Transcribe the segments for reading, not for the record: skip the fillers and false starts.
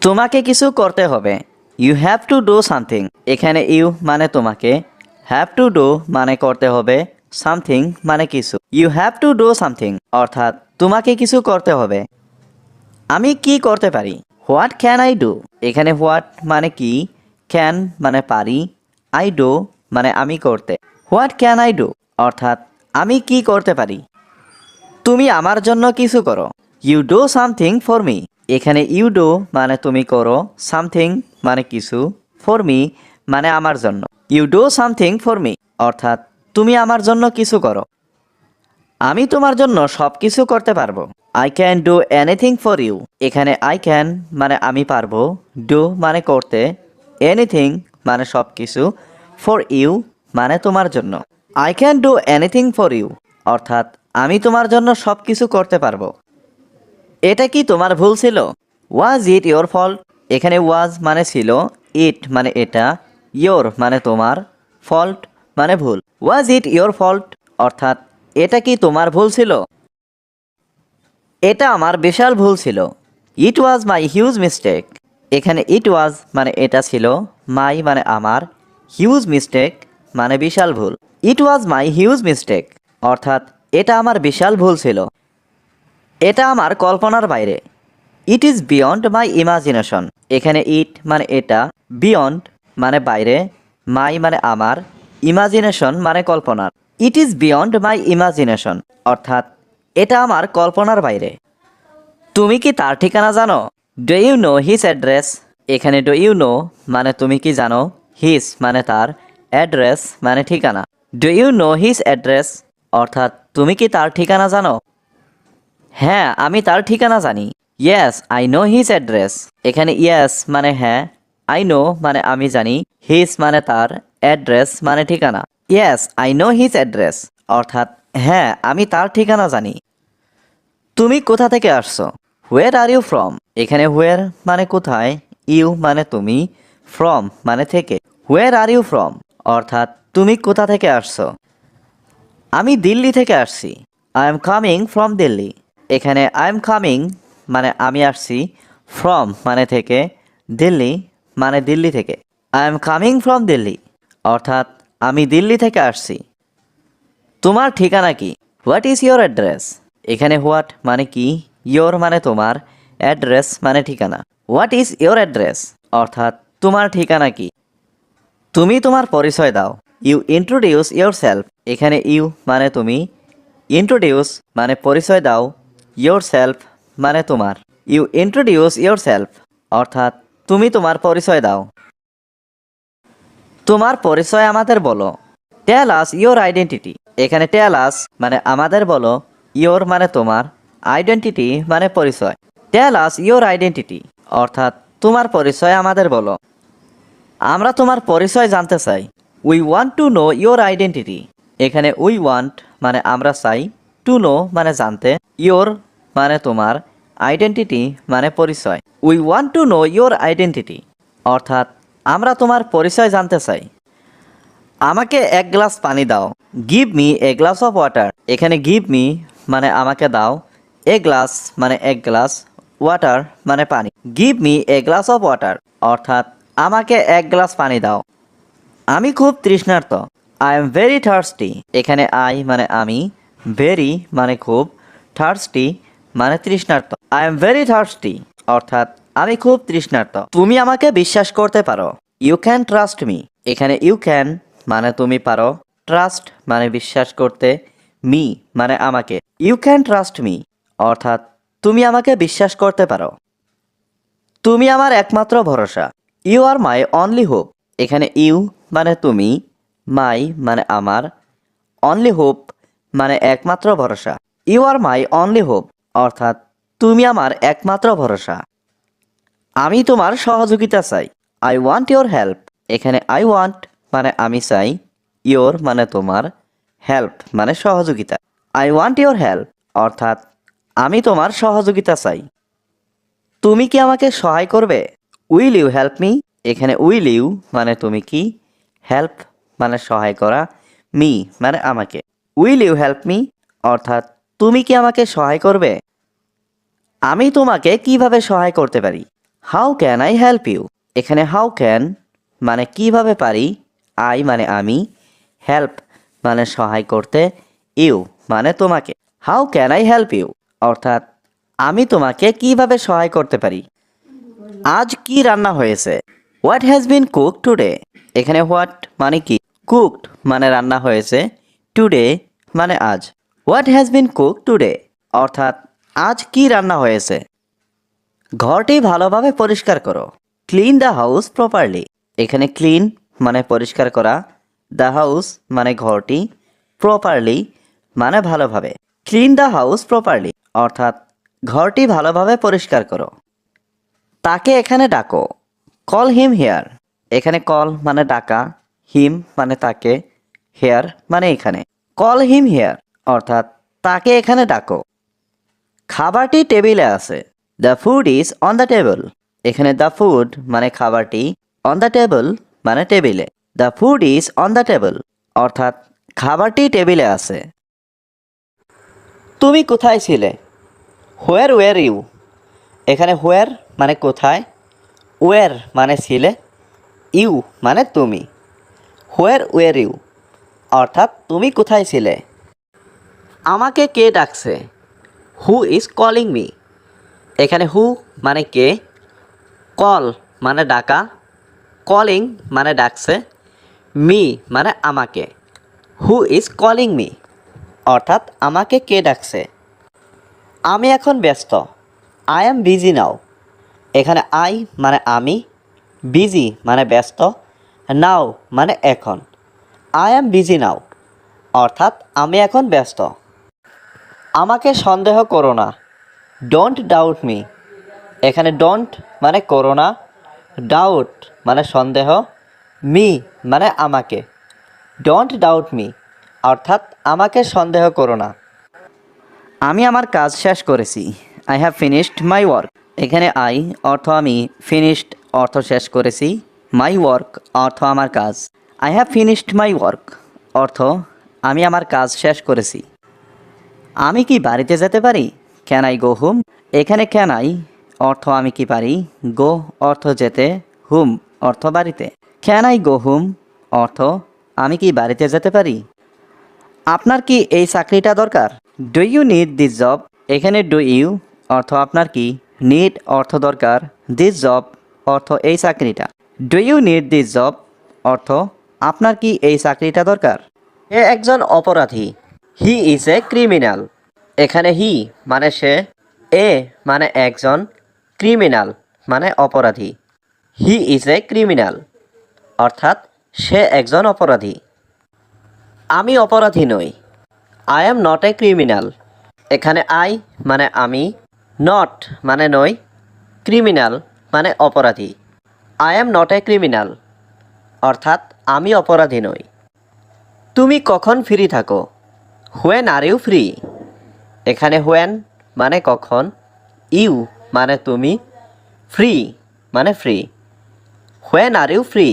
তোমাকে কিছু করতে হবে। You have to do something. এখানে ইউ মানে তোমাকে, হ্যাভ টু ডু মানে করতে হবে, সামথিং মানে কিছু। You have to do something অর্থাৎ তোমাকে কিছু করতে হবে। আমি কি করতে পারি? What can I do? এখানে হোয়াট মানে কি, ক্যান মানে পারি, আই ডু মানে আমি করতে। হোয়াট ক্যান আই ডু অর্থাৎ আমি কি করতে পারি। তুমি আমার জন্য কিছু করো। You do something for me. এখানে ইউ ডু মানে তুমি করো, সামথিং মানে কিছু, ফর মি মানে আমার জন্য। You do something for me অর্থাৎ তুমি আমার জন্য কিছু করো। আমি তোমার জন্য সব কিছু করতে পারবো। I can do anything for you. এখানে আই ক্যান মানে আমি পারবো, ডু মানে করতে, এনিথিং মানে সব কিছু, ফর ইউ মানে তোমার জন্য। I can do anything for you অর্থাৎ আমি তোমার জন্য সব কিছু করতে পারবো। এটা কি তোমার ভুল ছিল? ওয়াজ ইট ইয়োর ফল্ট? এখানে ওয়াজ মানে ছিল, ইট মানে এটা, ইয়োর মানে তোমার, ফল্ট মানে ভুল। ওয়াজ ইট ইয়োর ফল্ট অর্থাৎ এটা কি তোমার ভুল ছিল? এটা আমার বিশাল ভুল ছিল। ইট ওয়াজ মাই হিউজ মিস্টেক। এখানে ইট ওয়াজ মানে এটা ছিল, মাই মানে আমার, হিউজ মিস্টেক মানে বিশাল ভুল। ইট ওয়াজ মাই হিউজ মিস্টেক অর্থাৎ এটা আমার বিশাল ভুল ছিল। এটা আমার কল্পনার বাইরে। It is beyond my imagination. এখানে ইট মানে এটা, বিয়ন্ড মানে বাইরে, মাই মানে আমার, ইমাজিনেশন মানে কল্পনার। It is beyond my imagination অর্থাৎ এটা আমার কল্পনার বাইরে। তুমি কি তার ঠিকানা জানো? Do you know his address? এখানে ডু ইউ নো মানে তুমি কি জানো, হিজ মানে তার, অ্যাড্রেস মানে ঠিকানা। Do you know his address অর্থাৎ তুমি কি তার ঠিকানা জানো? হ্যাঁ, আমি তার ঠিকানা জানি। Yes I know his address. এখানে ইয়েস মানে হ্যাঁ, আই নো মানে আমি জানি, হিজ মানে তার, অ্যাড্রেস মানে ঠিকানা। Yes I know his address অর্থাৎ হ্যাঁ, আমি তার ঠিকানা জানি। তুমি কোথা থেকে আসছো? হোয়ার আর ইউ ফ্রম? এখানে হোয়ার মানে কোথায়, ইউ মানে তুমি, ফ্রম মানে থেকে। হোয়ার আর ইউ ফ্রম অর্থাৎ তুমি কোথা থেকে আসছো? আমি দিল্লি থেকে আসছি। I am coming from Delhi. এখানে আই এম কামিং মানে আমি আসছি, ফ্রম মানে থেকে, দিল্লি মানে দিল্লি থেকে। I am coming from Delhi অর্থাৎ আমি দিল্লি থেকে আসছি। তোমার ঠিকানা কি? What is your address? এখানে হোয়াট মানে কি, ইয়োর মানে তোমার, অ্যাড্রেস মানে ঠিকানা। হোয়াট ইজ ইয়োর অ্যাড্রেস অর্থাৎ তোমার ঠিকানা কি? তুমি তোমার পরিচয় দাও। You introduce yourself. এখানে ইউ মানে তুমি, ইন্ট্রোডিউস মানে পরিচয় দাও, ইয়োর সেলফ মানে তোমার। ইউ ইন্ট্রোডিউস ইয়োর সেলফ অর্থাৎ তুমি তোমার পরিচয় দাও। তোমার পরিচয় আমাদের বলো। টেল আস ইয়োর আইডেন্টিটি। এখানে টেল আস মানে আমাদের বলো, ইয়োর মানে তোমার, আইডেন্টিটি মানে পরিচয়। টেল আস ইয়োর আইডেন্টিটি অর্থাৎ তোমার পরিচয় আমাদের বলো। আমরা তোমার পরিচয় জানতে চাই। We want to know your identity. এখানে উই ওয়ান্ট মানে আমরা চাই, টু নো মানে জানতে, ইয়োর মানে তোমার, আইডেন্টিটি মানে পরিচয়। We want to know your identity অর্থাৎ আমরা তোমার পরিচয় জানতে চাই। আমাকে এক গ্লাস পানি দাও। Give me a glass of water. এখানে গিভ মি মানে আমাকে দাও, এ গ্লাস মানে এক গ্লাস, ওয়াটার মানে পানি। Give me a glass of water অর্থাৎ আমাকে এক গ্লাস পানি দাও। আমি খুব তৃষ্ণার্ত। I am very thirsty. এখানে আই মানে আমি, ভেরি মানে খুব, থার্স্টি মানে তৃষ্ণার্ত। আই এম ভেরি থার্স্টি অর্থাৎ আমি খুব তৃষ্ণার্ত। তুমি আমাকে বিশ্বাস করতে পারো। You can trust me. এখানে ইউ ক্যান মানে তুমি পারো, ট্রাস্ট মানে বিশ্বাস করতে, মি মানে আমাকে। ইউ ক্যান ট্রাস্ট মি অর্থাৎ তুমি আমাকে বিশ্বাস করতে পারো। তুমি আমার একমাত্র ভরসা। You are my only hope. এখানে ইউ মানে তুমি, মাই মানে আমার, অনলি হোপ মানে একমাত্র ভরসা। You are my only hope অর্থাৎ তুমি আমার একমাত্র ভরসা। আমি তোমার সহযোগিতা চাই। I want your help. এখানে আই ওয়ান্ট মানে আমি চাই, ইয়োর মানে তোমার, হেল্প মানে সহযোগিতা। আই ওয়ান্ট ইয়োর হেল্প অর্থাৎ আমি তোমার সহযোগিতা চাই। তুমি কি আমাকে সহায় করবে? Will you help me. এখানে উইল ইউ মানে তুমি কি, হেল্প মানে সহায় করা, মি মানে আমাকে। উইল ইউ হেল্প মি অর্থাৎ তুমি কি আমাকে সহায় করবে? আমি তোমাকে কিভাবে সহায় করতে পারি? How can I help you? এখানে হাউ ক্যান মানে কিভাবে পারি, আই মানে আমি, হেল্প মানে সহায় করতে, ইউ মানে তোমাকে। How can I help you অর্থাৎ আমি তোমাকে কিভাবে সহায় করতে পারি। আজ কি রান্না হয়েছে? What has been cook today? এখানে হোয়াট মানে কি, কুকড মানে রান্না হয়েছে, টুডে মানে আজ। What has been cook today অর্থাৎ আজ কি রান্না হয়েছে। ঘরটি ভালোভাবে পরিষ্কার করো। Clean the house properly. এখানে ক্লিন মানে পরিষ্কার করা, দ্য হাউস মানে ঘরটি, প্রপারলি মানে ভালোভাবে। ক্লিন দ্য হাউস প্রপারলি অর্থাৎ ঘরটি ভালোভাবে পরিষ্কার করো। তাকে এখানে ডাকো। Call him hair. এখানে কল মানে ডাকা, হিম মানে তাকে, হেয়ার মানে এখানে। কল হিম হেয়ার অর্থাৎ তাকে এখানে ডাকো। খাবারটি টেবিলে আছে। The food is on the table. এখানে দ্য ফুড মানে খাবারটি, অন দ্য টেবল মানে টেবিলে। The food is on the table অর্থাৎ খাবারটি টেবিলে আছে। তুমি কোথায় ছিলে? Where were you? এখানে হোয়ার মানে কোথায়, ওয়ার মানে ছিলে, ইউ মানে তুমি। হোয়ার ওয়ার ইউ অর্থাৎ তুমি কোথায় ছিলে। আমাকে কে ডাকছে? Who is calling me? এখানে হু মানে কে, কল মানে ডাকা, কলিং মানে ডাকছে, মি মানে আমাকে। হু ইজ কলিং মি অর্থাৎ আমাকে কে ডাকছে। আমি এখন ব্যস্ত। I am busy now. এখানে আই মানে আমি, বিজি মানে ব্যস্ত, নাও মানে এখন। আই এম বিজি নাও অর্থাৎ আমি এখন ব্যস্ত। আমাকে সন্দেহ করো না। Don't doubt me. এখানে ডোন্ট মানে করো না, ডাউট মানে সন্দেহ, মি মানে আমাকে। ডোন্ট ডাউট মি অর্থাৎ আমাকে সন্দেহ করো না। আমি আমার কাজ শেষ করেছি। I have finished my work. এখানে আই অর্থ আমি, ফিনিশড অর্থ শেষ করেছি, মাই ওয়ার্ক অর্থ আমার কাজ। I have finished my work অর্থ আমি আমার কাজ শেষ করেছি। আমি কি বাড়িতে যেতে পারি? Can I go home? এখানে ক্যান আই অর্থ আমি কি পারি, গো অর্থ যেতে, হুম অর্থ বাড়িতে। ক্যান আই গো হোম অর্থ আমি কি বাড়িতে যেতে পারি। আপনার কি এই চাকরিটা দরকার? Do you need this job? এখানে ডু ইউ অর্থ আপনার কি, নিড অর্থ দরকার, দিস জব অর্থ এই চাকরিটা। Do you need this job অর্থ আপনার কি এই চাকরিটা দরকার। এ একজন অপরাধী। He is a criminal. এখানে হি মানে সে, এ মানে একজন, ক্রিমিনাল মানে অপরাধী। হি ইজ এ ক্রিমিনাল অর্থাৎ সে একজন অপরাধী। আমি অপরাধী নই। I am not a criminal. এখানে আই মানে আমি, নট মানে নই, ক্রিমিনাল মানে অপরাধী। I am not a criminal অর্থাৎ আমি অপরাধী নই। তুমি কখন ফ্রি থাকো? When are you free? এখানে হোয়েন মানে কখন, ইউ মানে তুমি, ফ্রি মানে free. When are you free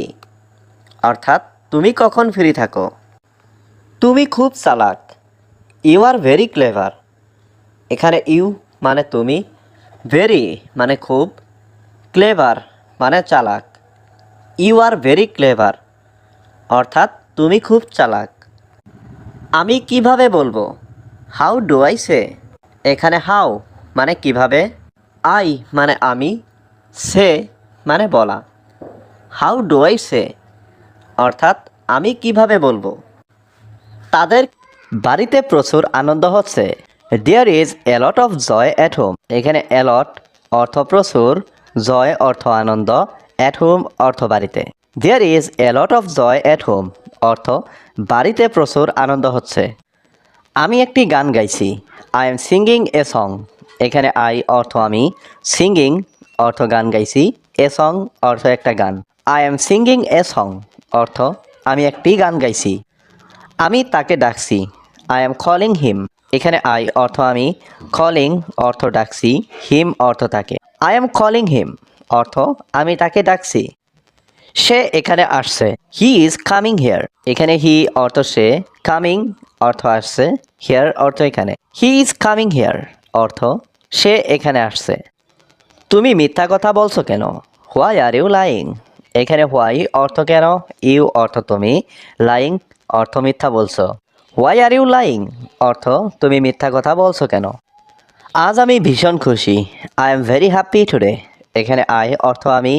অর্থাৎ তুমি কখন ফ্রি থাকো। তুমি খুব চালাক। You are very clever. এখানে ইউ মানে তুমি, ভেরি মানে খুব, ক্লেভার মানে চালাক। ইউ আর ভেরি ক্লেভার অর্থাৎ তুমি খুব চালাক। আমি কিভাবে বলবো? How do I say? এখানে হাউ মানে কিভাবে, আই মানে আমি, সে মানে বলা। হাউ ডু আই সে অর্থাৎ আমি কিভাবে বলবো। তাদের বাড়িতে প্রচুর আনন্দ হচ্ছে। There is a lot of joy at home. এখানে এ লট অর্থ প্রচুর, জয় অর্থ আনন্দ, অ্যাট হোম অর্থ বাড়িতে। There is a lot of joy at home অর্থ বাড়িতে প্রচুর আনন্দ হচ্ছে। আমি একটি গান গাইছি। I am singing a song. এখানে আই অর্থ আমি, সিঙ্গিং অর্থ গান গাইছি, এ সং অর্থ একটা গান। I am singing a song অর্থ আমি একটি গান গাইছি। আমি তাকে ডাকছি। আই এম কলিং হিম। এখানে আই অর্থ আমি, কলিং অর্থ ডাকছি, হিম অর্থ তাকে। আই এম কলিং হিম অর্থ আমি তাকে ডাকছি। সে এখানে আসছে। He is coming here. এখানে হি অর্থ সে, কামিং অর্থ আসছে, হিয়ার অর্থ এখানে। হি ইজ কামিং হিয়ার অর্থ সে এখানে আসছে। তুমি মিথ্যা কথা বলছো কেন? Why are you lying? এখানে হোয়াই অর্থ কেন, ইউ অর্থ তুমি, লাইং অর্থ মিথ্যা বলছো। হোয়াই আর ইউ লাইং অর্থ তুমি মিথ্যা কথা বলছো কেন। আজ আমি ভীষণ খুশি, I am very happy today. এখানে আই অর্থ আমি,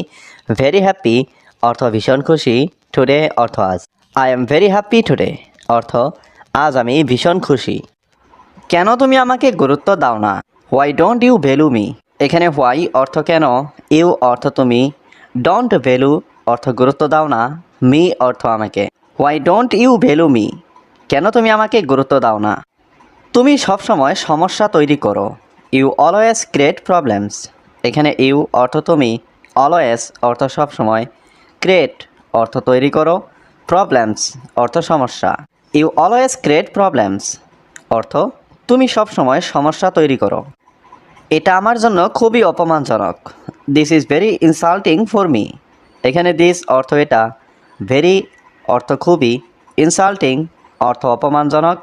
ভেরি হ্যাপি অর্থ ভীষণ খুশি, টুডে অর্থ আজ। I am very happy today অর্থ আজ আমি ভীষণ খুশি। কেন তুমি আমাকে গুরুত্ব দাও না? Why don't you value me? এখানে হোয়াই অর্থ কেন, ইউ অর্থ তুমি, ডোন্ট ভ্যালু অর্থ গুরুত্ব দাও না, মি অর্থ আমাকে। Why don't you value me? কেন তুমি আমাকে গুরুত্ব দাও না? তুমি সবসময় সমস্যা তৈরি করো, ইউ অলওয়েজ ক্রিয়েট প্রবলেমস। এখানে ইউ অর্থ তুমি, অলওয়েজ অর্থ সবসময়, ক্রিয়েট অর্থ তৈরি করো, প্রবলেমস অর্থ সমস্যা। ইউ অলওয়েজ ক্রিয়েট প্রবলেমস অর্থ তুমি সবসময় সমস্যা তৈরি করো। এটা আমার জন্য খুবই অপমানজনক, this is very insulting for me. এখানে দিস অর্থ এটা, ভেরি অর্থ খুবই, ইনসাল্টিং অর্থ অপমানজনক,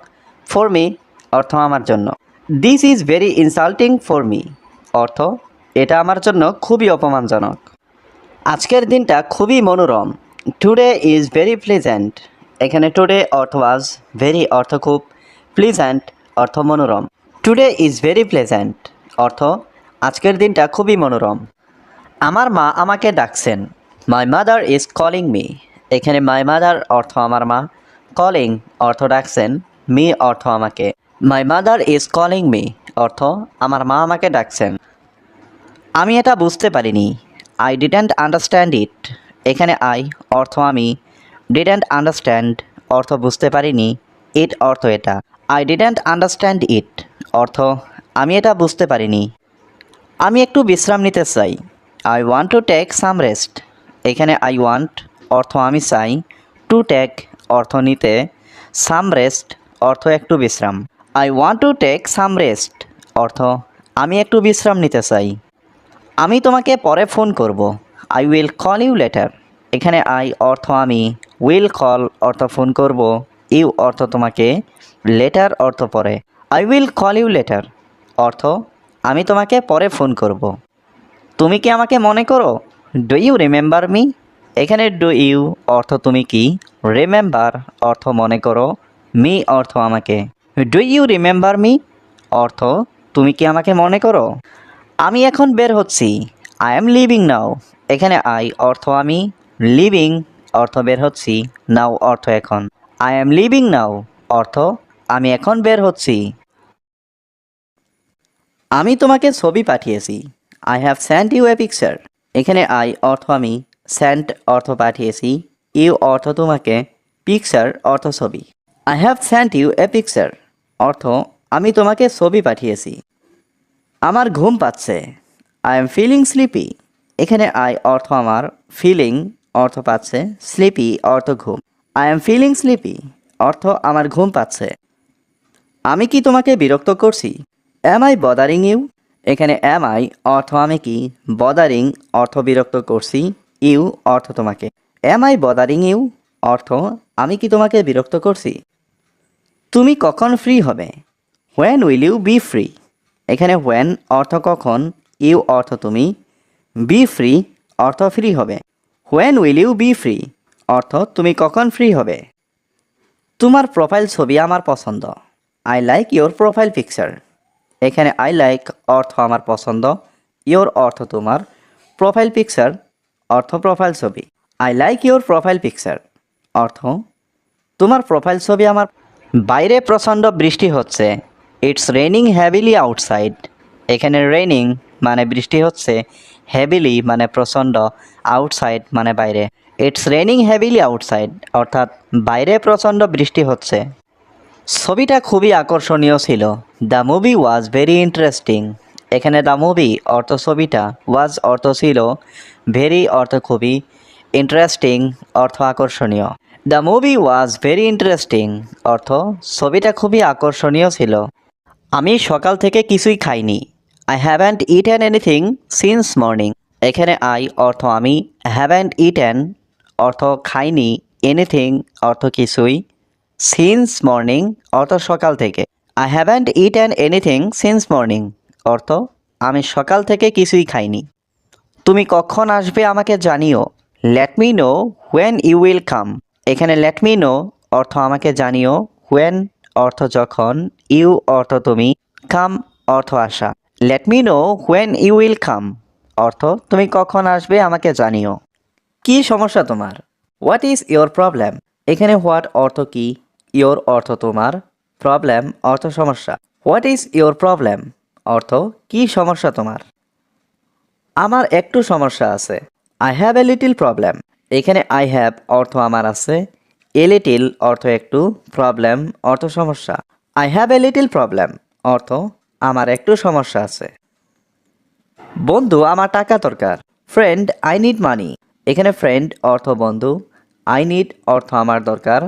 ফর মি অর্থ আমার জন্য। This is very insulting for me অর্থ এটা আমার জন্য খুবই অপমানজনক। আজকের দিনটা খুবই মনোরম, টুডে ইজ ভেরি প্লেজেন্ট। এখানে টুডে অর্থ আজ, ভেরি অর্থ খুব, প্লিজেন্ট অর্থ মনোরম। টুডে ইজ ভেরি প্লেজেন্ট অর্থ আজকের দিনটা খুবই মনোরম। আমার মা আমাকে ডাকছেন, my mother is calling me. এখানে মাই মাদার অর্থ আমার মা, কলিং অর্থ ডাকছেন, মি অর্থ আমাকে। My mother is calling me অর্থ আমার মা আমাকে ডাকছেন। আমি এটা বুঝতে পারিনি, আই ডিডন্ট আন্ডারস্ট্যান্ড ইট। এখানে আই অর্থ আমি, ডিডন্ট আন্ডারস্ট্যান্ড অর্থ বুঝতে পারিনি, ইট অর্থ এটা। আই ডিডন্ট আন্ডারস্ট্যান্ড ইট অর্থ আমি এটা বুঝতে পারিনি। আমি একটু বিশ্রাম নিতে চাই, I want to take some rest. এখানে আই ওয়ান্ট অর্থ আমি চাই, টু টেক অর্থ নিতে, সাম রেস্ট অর্থ একটু বিশ্রাম। I want to take some rest অর্থ আমি একটু বিশ্রাম নিতে চাই। আমি তোমাকে পরে ফোন করব, I will call you later. এখানে আই অর্থ আমি, উইল কল অর্থ ফোন করব, ইউ অর্থ তোমাকে, লেটার অর্থ পরে। I will call you later অর্থ আমি তোমাকে পরে ফোন করব। তুমি কি আমাকে মনে করো? Do you remember me? এখানে ডু ইউ অর্থ তুমি কি, রিমেম্বার অর্থ মনে করো, মি অর্থ আমাকে। ডু ইউ রিমেম্বার মি অর্থ তুমি কি আমাকে মনে করো? আমি এখন বের হচ্ছি, আই এম লিভিং নাও। এখানে আই অর্থ আমি, লিভিং অর্থ বের হচ্ছি, নাও অর্থ এখন। আই এম লিভিং নাও অর্থ আমি এখন বের হচ্ছি। আমি তোমাকে ছবি পাঠিয়েছি, I have sent you a picture. এখানে আই অর্থ আমি, সেন্ট অর্থ পাঠিয়েছি, ইউ অর্থ তোমাকে, পিকচার অর্থ ছবি। I have sent you a picture অর্থ আমি তোমাকে ছবি পাঠিয়েছি। আমার ঘুম পাচ্ছে, আই এম ফিলিং স্লিপি। এখানে আই অর্থ আমার, ফিলিং অর্থ পাচ্ছে, স্লিপি অর্থ ঘুম। আই এম ফিলিং স্লিপি অর্থ আমার ঘুম পাচ্ছে। আমি কি তোমাকে বিরক্ত করছি? Am I bothering you? এখানে অ্যাম আই অর্থ আমি কি, বদারিং অর্থ বিরক্ত করছি, ইউ অর্থ তোমাকে। অ্যাম আই বদারিং ইউ অর্থ আমি কি তোমাকে বিরক্ত করছি। তুমি কখন ফ্রি হবে? When will you be free? এখানে হোয়েন অর্থ কখন, ইউ অর্থ তুমি, বি ফ্রি অর্থ ফ্রি হবে। When will you be free অর্থ তুমি কখন ফ্রি হবে। তোমার প্রোফাইল ছবি আমার পছন্দ, I like your profile picture. এখানে আই লাইক অর্থ আমার পছন্দ, ইয়োর অর্থ তোমার, প্রোফাইল পিকচার অর্থ প্রোফাইল ছবি। I like your profile picture অর্থ তোমার প্রোফাইল ছবি আমার। বাইরে প্রচণ্ড বৃষ্টি হচ্ছে, ইটস রেইনিং হ্যাভিলি আউটসাইড। এখানে রেইনিং মানে বৃষ্টি হচ্ছে, হ্যাভিলি মানে প্রচণ্ড, আউটসাইড মানে বাইরে। ইটস রেইনিং হ্যাভিলি আউটসাইড অর্থাৎ বাইরে প্রচণ্ড বৃষ্টি হচ্ছে। ছবিটা খুবই আকর্ষণীয় ছিল, the movie was very interesting. এখানে দ্য মুভি অর্থ ছবিটা, ওয়াজ অর্থ ছিল, ভেরি অর্থ খুবই, ইন্টারেস্টিং অর্থ আকর্ষণীয়। The movie was very interesting অর্থ ছবিটা খুবই আকর্ষণীয় ছিল। আমি সকাল থেকে কিছুই খাইনি, I haven't eaten anything since morning. এখানে আই অর্থ আমি, হ্যাভেন্ট ইটেন অর্থ খাইনি, এনিথিং অর্থ কিছুই, সিন্স মর্নিং অর্থ সকাল থেকে। I haven't eaten anything since morning অর্থ আমি সকাল থেকে কিছুই খাইনি। তুমি কখন আসবে আমাকে জানিও। Let me know when you will come. এখানে লেট মি নো অর্থ আমাকে জানিও, হোয়েন অর্থ যখন, ইউ অর্থ তুমি, কাম অর্থ আসা। Let me know when you will come অর্থ তুমি কখন আসবে আমাকে জানিও। কি সমস্যা তোমার? What is your problem? এখানে হোয়াট অর্থ কি, ইয়োর অর্থ তোমার, প্রবলেম অর্থ সমস্যা। হোয়াট ইজ ইয়োর প্রবলেম অর্থ কি সমস্যা তোমার? আমার একটু সমস্যা আছে। I have a little problem. এখানে আই হ্যাভ অর্থ আমার আছে, এ লিটিল অর্থ একটু, প্রবলেম অর্থ সমস্যা। I have a little problem অর্থ আমার একটু সমস্যা আছে। বন্ধু, আমার টাকা দরকার। Friend, I need money. এখানে ফ্রেন্ড অর্থ বন্ধু, আই নিড অর্থ আমার দরকার,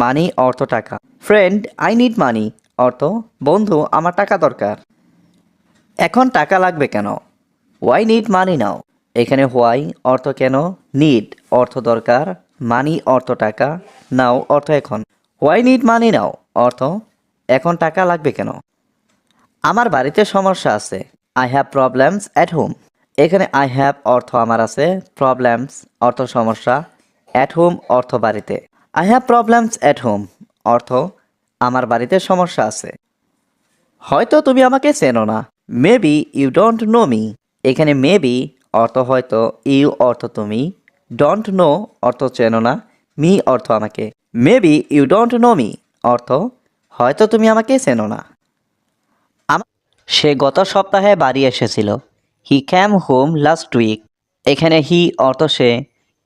মানি অর্থ টাকা। ফ্রেন্ড, আই নিড মানি অর্থ বন্ধু, আমার টাকা দরকার। এখন টাকা লাগবে কেন? ওয়াই নিড মানি নাও। এখানে হোয়াই অর্থ কেন, নিড অর্থ দরকার, মানি অর্থ টাকা, নাও অর্থ এখন। হোয়াই নিড মানি নাও অর্থ এখন টাকা লাগবে কেন? আমার বাড়িতে সমস্যা আছে। I have problems at home. এখানে আই হ্যাভ অর্থ আমার আছে, প্রবলেমস অর্থ সমস্যা, অ্যাট হোম অর্থ বাড়িতে। I have problems at home অর্থ আমার বাড়িতে সমস্যা আছে। হয়তো তুমি আমাকে চেনো না। Maybe you don't know me. এখানে মেবি অর্থ হয়তো, ইউ অর্থ তুমি, ডোন্ট নো অর্থ চেনো না, মি অর্থ আমাকে। Maybe you don't know me অর্থ হয়তো তুমি আমাকে চেনো না। সে গত সপ্তাহে বাড়ি এসেছিল। হি ক্যাম হোম লাস্ট উইক। এখানে হি অর্থ সে,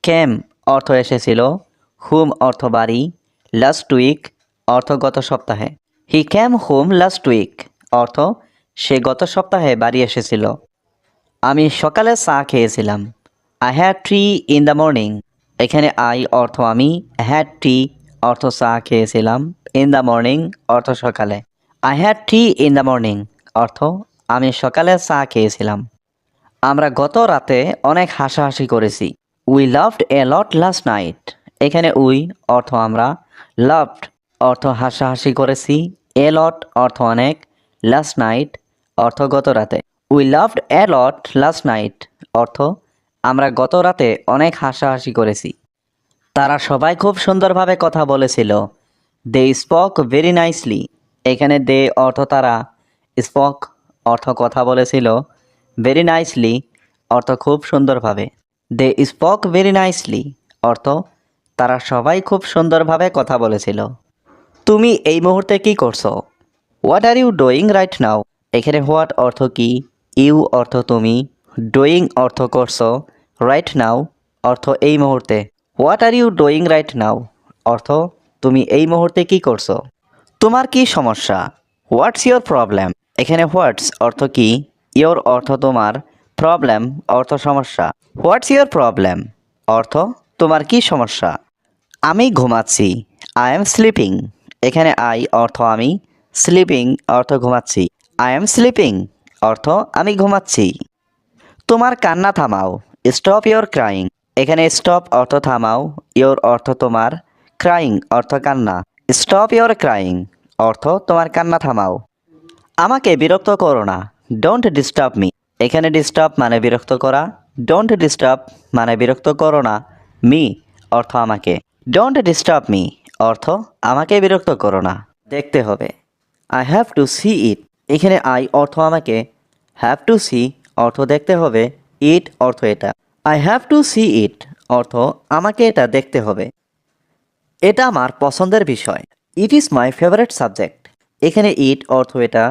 ক্যাম অর্থ এসেছিল, হোম অর্থ বাড়ি, লাস্ট উইক অর্থ গত সপ্তাহে। হি ক্যাম হোম লাস্ট উইক অর্থ সে গত সপ্তাহে বাড়ি এসেছিল। আমি সকালে চা খেয়েছিলাম। I had T in the morning. এখানে আই অর্থ আমি, হ্যাড টি অর্থ চা খেয়েছিলাম, ইন দ্য মর্নিং অর্থ সকালে। I had T in the morning অর্থ আমি সকালে চা খেয়েছিলাম। আমরা গত রাতে অনেক হাসাহাসি করেছি। We loved a lot last night. এখানে উই অর্থ আমরা, লাভড অর্থ হাসাহাসি করেছি, এ লট অর্থ অনেক, লাস্ট নাইট অর্থ গত রাতে। We loved a lot last night অর্থ আমরা গত রাতে অনেক হাসাহাসি করেছি। তারা সবাই খুব সুন্দরভাবে কথা বলেছিল। দে স্পোক ভেরি নাইসলি। এখানে দে অর্থ তারা, স্পোক অর্থ কথা বলেছিল, ভেরি নাইসলি অর্থ খুব সুন্দরভাবে। দে স্পোক ভেরি নাইসলি অর্থ তারা সবাই খুব সুন্দরভাবে কথা বলেছিল। তুমি এই মুহূর্তে কি করছো? What are you doing right now. এখানে হোয়াট অর্থ কি, ইউ অর্থ তুমি, ডুইং অর্থ করছো, রাইট নাও অর্থ এই মুহূর্তে। What are you doing right now অর্থ তুমি এই মুহূর্তে কি করছো? তোমার কি সমস্যা? What's your problem. এখানে হোয়াটস অর্থ কি, ইয়োর অর্থ তোমার, প্রবলেম অর্থ সমস্যা। হোয়াটস ইয়োর প্রবলেম অর্থ তোমার কি সমস্যা? আমি ঘুমাচ্ছি। I am sleeping. এখানে আই অর্থ আমি, স্লিপিং অর্থ ঘুমাচ্ছি। আই এম স্লিপিং অর্থ আমি ঘুমাচ্ছি। তোমার কান্না থামাও। Stop your crying. এখানে স্টপ অর্থ থামাও, ইয়োর অর্থ তোমার, ক্রাইং অর্থ কান্না। স্টপ ইয়োর ক্রাইং অর্থ তোমার কান্না থামাও। আমাকে বিরক্ত করো না। Don't disturb me. এখানে ডিস্টার্ব মানে বিরক্ত করা, ডোন্ট ডিস্টার্ব মানে বিরক্ত করো না, মি অর্থ আমাকে। ডোন্ট ডিস্টার্ব মি অর্থ আমাকে বিরক্ত করো না। দেখতে হবে। আই হ্যাভ টু সি ইট। এখানে আই অর্থ আমাকে, হ্যাভ টু সি অর্থ দেখতে হবে, ইট অর্থ এটা। আই হ্যাভ টু সি ইট অর্থ আমাকে এটা দেখতে হবে। এটা আমার পছন্দের বিষয়। It is my favourite subject. এখানে ইট অর্থ এটা,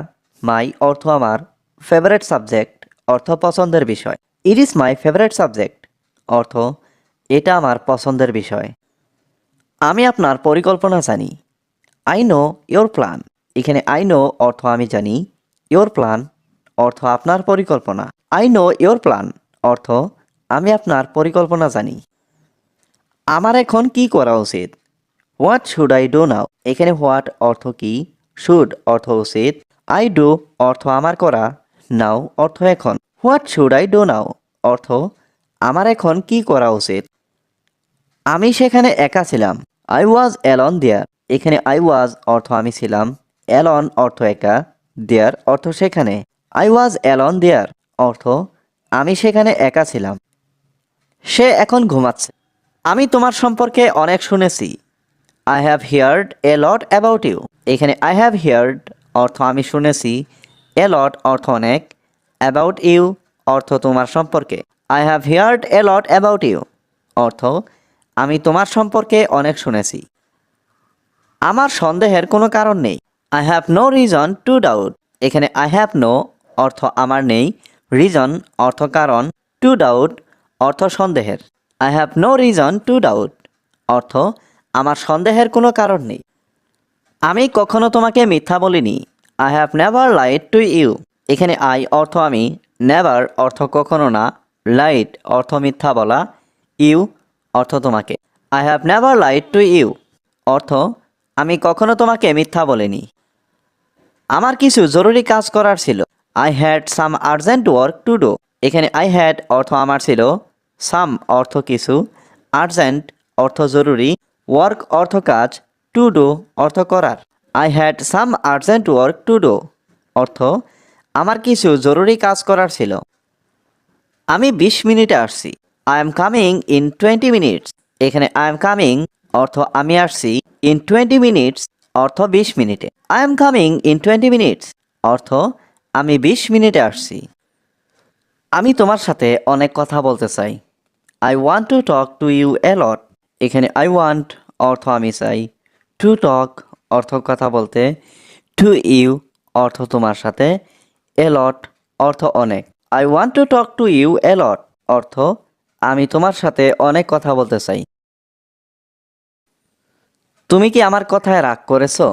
মাই অর্থ আমার, ফেভারিট সাবজেক্ট অর্থ পছন্দের বিষয়। It is my favourite subject অর্থ এটা আমার পছন্দের বিষয়। আমি আপনার পরিকল্পনা জানি। I know your plan. এখানে আই নো অর্থ আমি জানি, ইয়োর প্ল্যান অর্থ আপনার পরিকল্পনা। আই নো ইয়োর প্ল্যান অর্থ আমি আপনার পরিকল্পনা জানি। আমার এখন কি করা উচিত? What should I do now. এখানে হোয়াট অর্থ কি, শুড অর্থ উচিত, আই ডু অর্থ আমার করা, নাও অর্থ এখন। What should I do now অর্থ আমার এখন কি করা উচিত। আমি সেখানে একা ছিলাম। আই ওয়াজ অ্যালন দেয়ার। এখানে আই ওয়াজ অর্থ আমি ছিলাম, অ্যালন অর্থ একা, দেয়ার অর্থ সেখানে। আই ওয়াজ অ্যালন দেয়ার অর্থ আমি সেখানে একা ছিলাম। সে এখন ঘুমাচ্ছে। আমি তোমার সম্পর্কে অনেক শুনেছি। I have heard a lot about you. এখানে আই হ্যাভ হিয়ার্ড অর্থ আমি শুনেছি, এ লট অর্থ অনেক, অ্যাবাউট ইউ অর্থ তোমার সম্পর্কে। I have heard a lot about you অর্থ আমি তোমার সম্পর্কে অনেক শুনেছি। আমার সন্দেহের কোনো কারণ নেই। I have no reason to doubt. এখানে আই হ্যাভ নো অর্থ আমার নেই, রিজন অর্থ কারণ, টু ডাউট অর্থ সন্দেহের। I have no reason to doubt অর্থ আমার সন্দেহের কোনো কারণ নেই। আমি কখনো তোমাকে মিথ্যা বলিনি। I have never lied to you. এখানে আই অর্থ আমি, নেভার অর্থ কখনো না, লাইড অর্থ মিথ্যা বলা, ইউ অর্থ তোমাকে। I have never lied to you অর্থ আমি কখনো তোমাকে মিথ্যা বলিনি। আমার কিছু জরুরি কাজ করার ছিল। I had some urgent work to do. এখানে আই হ্যাড অর্থ আমার ছিল, সাম অর্থ কিছু, আর্জেন্ট অর্থ জরুরি, ওয়ার্ক অর্থ কাজ, টু ডু অর্থ করার। I had some urgent work to do অর্থ আমার কিছু জরুরি কাজ করার ছিল। আমি 20 মিনিটে আসছি। I am coming in 20 minutes. এখানে আই এম কামিং অর্থ আমি আসছি, ইন 20 মিনিটস অর্থ 20 মিনিটে। I am coming in 20 minutes অর্থ আমি 20 মিনিটে আসছি। আমি তোমার সাথে অনেক কথা বলতে চাই। I want to talk to you a lot. এখানে আই ওয়ান্ট অর্থ আমি চাই, টু টক অর্থ কথা বলতে, টু ইউ অর্থ তোমার সাথে, এ লট অর্থ অনেক। I want to talk to you a lot অর্থ আমি তোমার সাথে অনেক কথা বলতে চাই। তুমি কি আমার কথায় রাগ করেছো?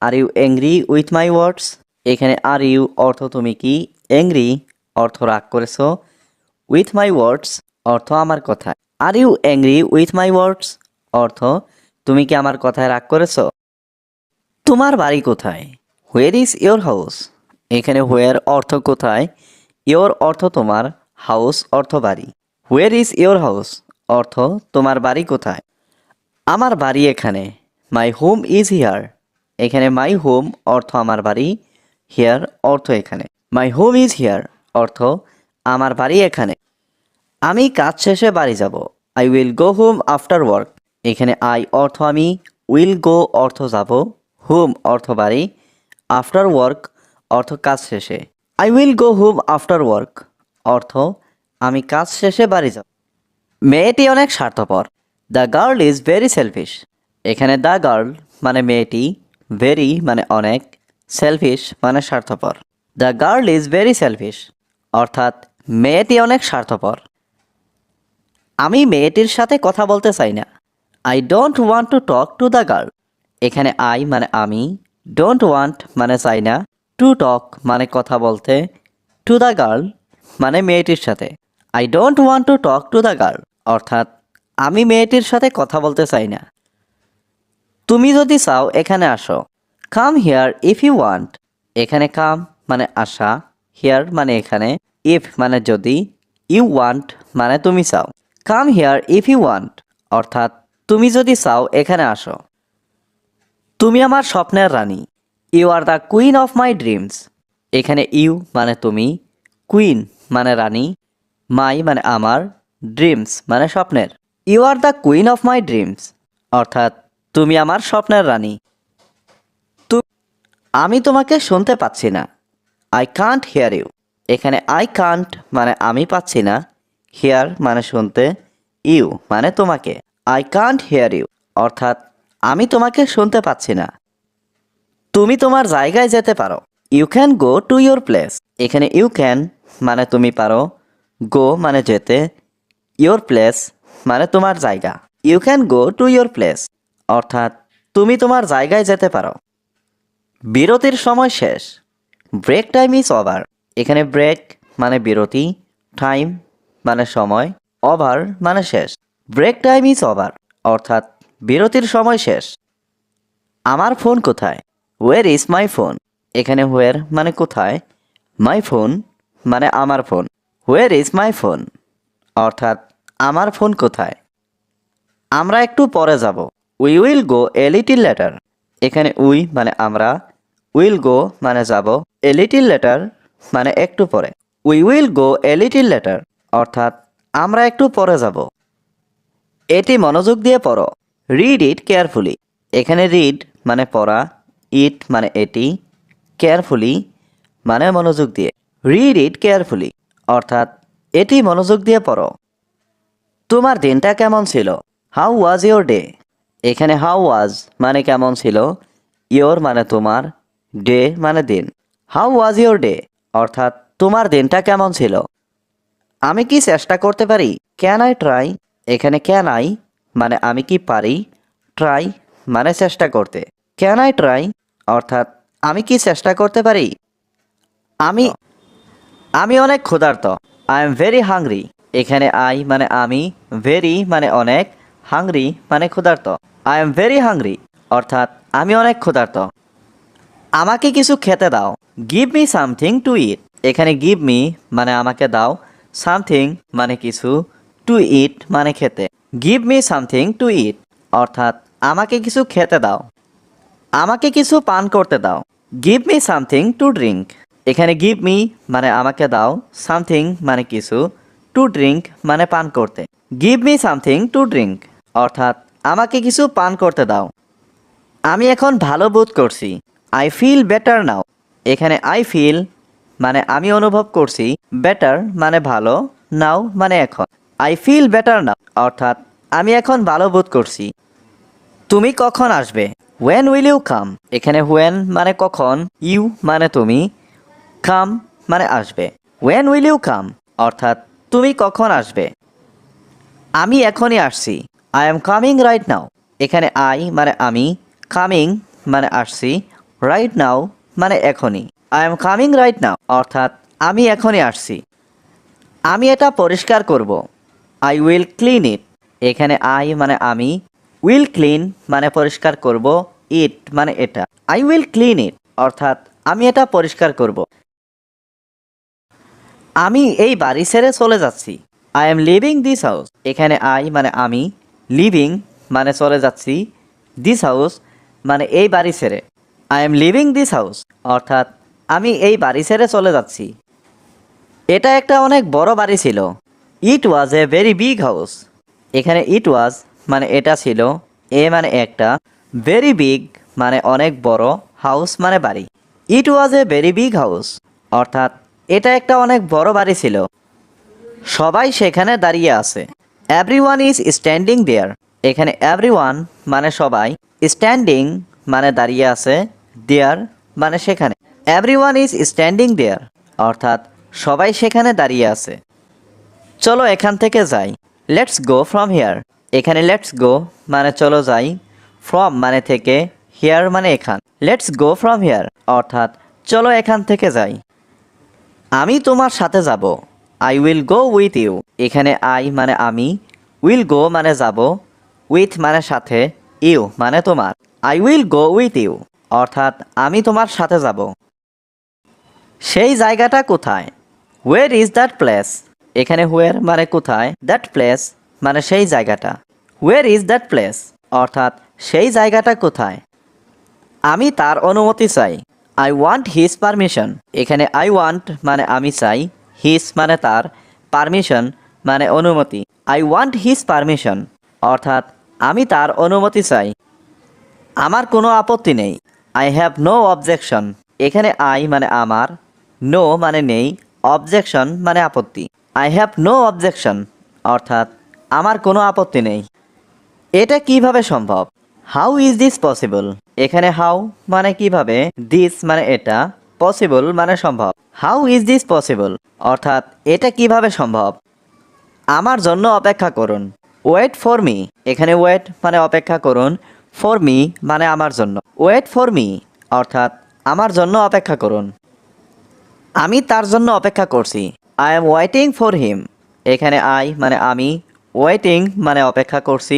Are you angry with my words. এখানে আর ইউ অর্থ তুমি কি, অ্যাংরি অর্থ রাগ করেছো, উইথ মাই ওয়ার্ডস অর্থ আমার কথায়। Are you angry with my words অর্থ তুমি কি আমার কথায় রাগ করেছো? তোমার বাড়ি কোথায়? Where is your house. এখানে হোয়ার অর্থ কোথায়, ইয়োর অর্থ তোমার, হাউস অর্থ বাড়ি। হোয়ার ইজ ইয়োর হাউস অর্থ তোমার বাড়ি কোথায়। আমার বাড়ি এখানে। My home is here. এখানে মাই হোম অর্থ আমার বাড়ি, হিয়ার অর্থ এখানে। মাই হোম ইজ হিয়ার অর্থ আমার বাড়ি এখানে। আমি কাজ শেষে বাড়ি যাব। I will go home after work. এখানে আই অর্থ আমি, উইল গো অর্থ যাব, হোম অর্থ বাড়ি, আফটার ওয়ার্ক অর্থ কাজ শেষে। I will go home after work অর্থ আমি কাজ শেষে বাড়ি যাব। মেয়েটি অনেক স্বার্থপর। The girl is very shellfish. এখানে দ্য গার্ল মানে মেয়েটি, ভেরি মানে অনেক, সেলফিশ মানে স্বার্থপর। The girl is very shellfish অর্থাৎ মেয়েটি অনেক স্বার্থপর। আমি মেয়েটির সাথে কথা বলতে চাই না। I don't want to talk to the girl. এখানে আই মানে আমি, ডোন্ট ওয়ান্ট মানে চাই না, টু টক মানে কথা বলতে, টু দ্য গার্ল মানে মেয়েটির সাথে। I don't want to talk to the girl অর্থাৎ আমি মেয়েটির সাথে কথা বলতে চাই না। তুমি যদি চাও এখানে আসো। Come here if you want. এখানে কাম মানে আসা, হিয়ার মানে এখানে, ইফ মানে যদি, ইউ ওয়ান্ট মানে তুমি চাও। Come here if you want অর্থাৎ তুমি যদি চাও এখানে আসো। তুমি আমার স্বপ্নের রানী। You are the queen of my dreams. এখানে ইউ মানে তুমি, কুইন মানে রানী, মাই মানে আমার, ড্রিমস মানে স্বপ্নের। You are the queen of my dreams অর্থাৎ তুমি আমার স্বপ্নের রানী। আমি তোমাকে শুনতে পাচ্ছি না। I can't hear you. এখানে আই কান্ট মানে আমি পাচ্ছি না, হিয়ার মানে শুনতে, ইউ মানে তোমাকে। আই কান্ট হিয়ার ইউ অর্থাৎ আমি তোমাকে শুনতে পাচ্ছি না। তুমি তোমার জায়গায় যেতে পারো। You can go to your place. এখানে ইউ ক্যান মানে তুমি পারো, গো মানে যেতে, ইয়োর প্লেস মানে তোমার জায়গা। You can go to your place অর্থাৎ তুমি তোমার জায়গায় যেতে পারো। বিরতির সময় শেষ। Break time is over. এখানে ব্রেক মানে বিরতি, টাইম মানে সময়, ওভার মানে শেষ। ব্রেক টাইম ইজ ওভার অর্থাৎ বিরতির সময় শেষ। আমার ফোন কোথায়? ওয়ের ইজ মাই ফোন। এখানে ওয়ের মানে কোথায়, মাই ফোন মানে আমার ফোন। ওয়ের ইজ মাই ফোন অর্থাৎ আমার ফোন কোথায়। আমরা একটু পরে যাব। We will go a little letter. এখানে উই মানে আমরা, উইল গো মানে যাব, এ লিটিল লেটার মানে একটু পরে। We will go a little letter অর্থাৎ আমরা একটু পরে যাব। এটি মনোযোগ দিয়ে পড়ো। Read it carefully. এখানে রিড মানে পড়া, ইট মানে এটি, কেয়ারফুলি মানে মনোযোগ দিয়ে। রিড ইট কেয়ারফুলি অর্থাৎ এটি মনোযোগ দিয়ে পড়ো। তোমার দিনটা কেমন ছিল? How was your day? এখানে হাউ ওয়াজ মানে কেমন ছিল, ইয়োর মানে তোমার, ডে মানে দিন। হাউ ওয়াজ ইয়োর ডে অর্থাৎ তোমার দিনটা কেমন ছিল? আমি কি চেষ্টা করতে পারি? Can I try? এখানে ক্যান আই মানে আমি কি পারি, ট্রাই মানে চেষ্টা করতে। ক্যান আই ট্রাই অর্থাৎ আমি কি চেষ্টা করতে পারি? আমি আমি অনেক ক্ষুধার্ত। I am very hungry. এখানে আই মানে আমি, ভেরি মানে অনেক, হাংরি মানে ক্ষুধার্ত। আই এম ভেরি হাংরি অর্থাৎ আমি অনেক ক্ষুধার্ত। আমাকে কিছু খেতে দাও। গিভ মি সামথিং টু ইট। এখানে গিভ মি মানে আমাকে দাও, সামথিং মানে কিছু, টু ইট মানে খেতে। গিভ মি সামথিং টু ইট অর্থাৎ আমাকে কিছু খেতে দাও। আমাকে কিছু পান করতে দাও। Give me something to drink. এখানে গিভ মি মানে আমাকে দাও, সামথিং মানে কিছু, টু ড্রিঙ্ক মানে পান করতে। Give me something to drink অর্থাৎ আমাকে কিছু পান করতে দাও। আমি এখন ভালো বোধ করছি। I feel better now. এখানে আই ফিল মানে আমি অনুভব করছি, বেটার মানে ভালো, নাও মানে এখন। আই ফিল বেটার নাও অর্থাৎ আমি এখন ভালো বোধ করছি। তুমি কখন আসবে? When will you come? এখানে ওয়েন মানে কখন, ইউ মানে তুমি, কাম মানে আসবে। ওয়েন উইল ইউ কাম অর্থাৎ তুমি কখন আসবে? আমি এখনই আসছি। I am coming right now. এখানে আই মানে আমি, কামিং মানে আসছি, রাইট নাও মানে এখনই। I am coming right now অর্থাৎ আমি এখনই আসছি। আমি এটা পরিষ্কার করব। I will clean it. এখানে আই মানে আমি, উইল ক্লিন মানে পরিষ্কার করব, ইট মানে এটা। আই উইল ক্লিন ইট অর্থাৎ আমি এটা পরিষ্কার করব। আমি এই বাড়ি ছেড়ে চলে যাচ্ছি। I am living this house. এখানে আই মানে আমি, লিভিং মানে চলে যাচ্ছি, দিস হাউস মানে এই বাড়ি ছেড়ে। I am living this house অর্থাৎ আমি এই বাড়ি ছেড়ে চলে যাচ্ছি। এটা একটা অনেক বড় বাড়ি ছিল। ইট ওয়াজ এ ভেরি বিগ হাউস। এখানে ইট ওয়াজ মানে এটা ছিল, এ মানে একটা, ভেরি বিগ মানে অনেক বড়, হাউস মানে বাড়ি। ইট ওয়াজ এ ভেরি বিগ হাউস অর্থাৎ এটা একটা অনেক বড় বাড়ি ছিল। সবাই সেখানে দাঁড়িয়ে আছে। এভরিওয়ান ইজ স্ট্যান্ডিং দেয়ার। এখানে এভরিওয়ান মানে সবাই, স্ট্যান্ডিং মানে দাঁড়িয়ে আছে, দেয়ার মানে সেখানে। এভরিওয়ান ইজ স্ট্যান্ডিং দেয়ার অর্থাৎ সবাই সেখানে দাঁড়িয়ে আছে। চলো এখান থেকে যাই। Let's go from here. এখানে লেটস গো মানে চলো যাই, ফ্রম মানে থেকে, হিয়ার মানে এখান। লেটস গো ফ্রম হিয়ার অর্থাৎ চলো এখান থেকে যাই। আমি তোমার সাথে যাব। I will go with you. এখানে আই মানে আমি, উইল গো মানে যাব, উইথ মানে সাথে, ইউ মানে তোমার। I will go with you অর্থাৎ আমি তোমার সাথে যাব। সেই জায়গাটা কোথায়? Where is that place? এখানে হোয়ার মানে কোথায়, দ্যাট প্লেস মানে সেই জায়গাটা। হোয়ার ইজ দ্যাট প্লেস অর্থাৎ সেই জায়গাটা কোথায়? আমি তার অনুমতি চাই। I want his permission. এখানে আই ওয়ান্ট মানে আমি চাই, হিজ মানে তার, পারমিশন মানে অনুমতি। আই ওয়ান্ট হিজ পারমিশন অর্থাৎ আমি তার অনুমতি চাই। আমার কোনো আপত্তি নেই। I have no objection. এখানে আই মানে আমার, নো মানে নেই, অবজেকশন মানে আপত্তি। আই হ্যাভ নো অবজেকশন অর্থাৎ আমার কোনো আপত্তি নেই। এটা কিভাবে সম্ভব? How is this possible? এখানে হাউ মানে কিভাবে, দিস মানে এটা, পসিবল মানে সম্ভব। হাউ ইজ দিস পসিবল অর্থাৎ এটা কিভাবে সম্ভব? আমার জন্য অপেক্ষা করুন। Wait for me. এখানে ওয়েট মানে অপেক্ষা করুন, ফর মি মানে আমার জন্য। ওয়েট ফর মি অর্থাৎ আমার জন্য অপেক্ষা করুন। আমি তার জন্য অপেক্ষা করছি। I am waiting for him. এখানে আই মানে আমি, ওয়েটিং মানে অপেক্ষা করছি,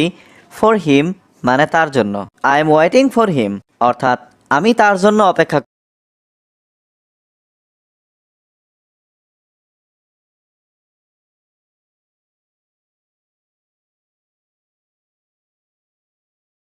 ফর হিম মানে তার জন্য। I am waiting for him অর্থাৎ আমি তার জন্য অপেক্ষা